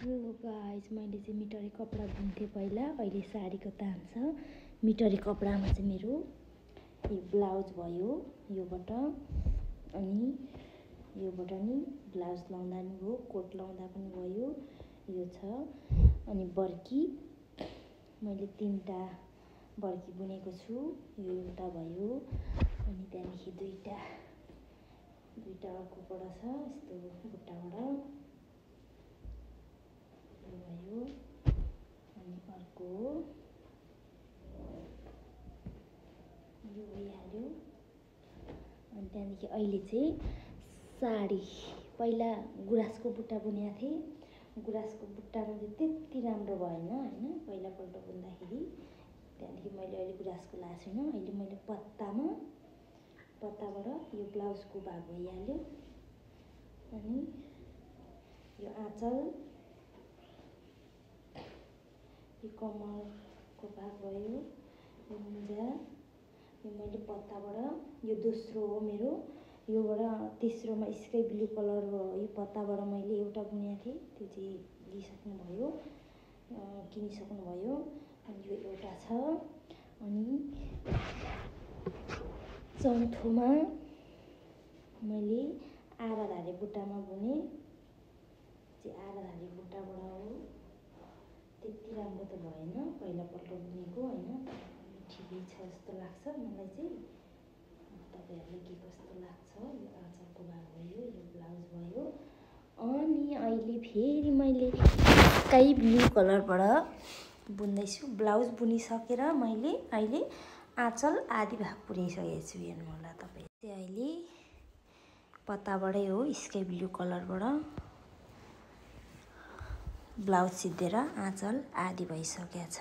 Yo guys मैले चाहिँ मिटरी कपडा बुन्थेँ पहिला। अहिले साडीको तान छ। मिटरी कपडामा चाहिँ मेरो यो ब्लाउज भयो योबाट, अनि योबाट नि ब्लाउज लाउँदा नि भयो, कोट लाउँदा पनि भयो। यो छ अनि बर्की मैले 3टा बर्की बुनेको छु। यो एउटा भयो अनि त्यहाँदेखि दुईटा अर्कोबाट छ यस्तो बुट्टाबाट भयो। अनि अर्को यो भइहाल्यो। अनि त्यहाँदेखि अहिले चाहिँ साडी, पहिला गुराँसको बुट्टा बुनेको थिएँ। गुराँसको बुट्टामा चाहिँ त्यति राम्रो भएन हैन पहिलापल्ट बुन्दाखेरि। त्यहाँदेखि मैले अहिले गुराँसको लाएको छुइनँ। अहिले मैले पत्ताबाट यो ब्लाउजको भाग भइहाल्यो। अनि यो आँचल, यो कमरको भाग भयो, यो मुजा, यो मैले पत्ताबाट, यो दोस्रो हो मेरो। योबाट तेस्रोमा स्काई ब्लू कलर यो पत्ताबाट मैले एउटा बुनेको थिएँ, त्यो चाहिँ लिइसक्नुभयो, किनिसक्नुभयो। अनि यो एउटा छ। अनि चौथोमा मैले आधाधारे बुट्टामा बुने, चाहिँ आधाधारे बुट्टाबाट हो। त्यति राम्रो त भएन पहिलापल्ट बुनेको हैन, ठिकै छ जस्तो लाग्छ मलाई चाहिँ। तपाईहरुलाई के कस्तो लाग्छ? यो आँचलको भाग भयो, यो ब्लाउज भयो। अनि अहिले फेरि मैले स्काई ब्लू कलरबाट बुन्दैछु। ब्लाउज बुनिसकेर मैले अहिले आँचल आधी भाग पुऱ्याइसकेको छु। हेर्नु होला तपाईँ चाहिँ अहिले पत्ताबाटै हो, स्काई ब्लू कलरबाट ब्लाउज सिद्धेर आँचल आधी भइसकेको छ।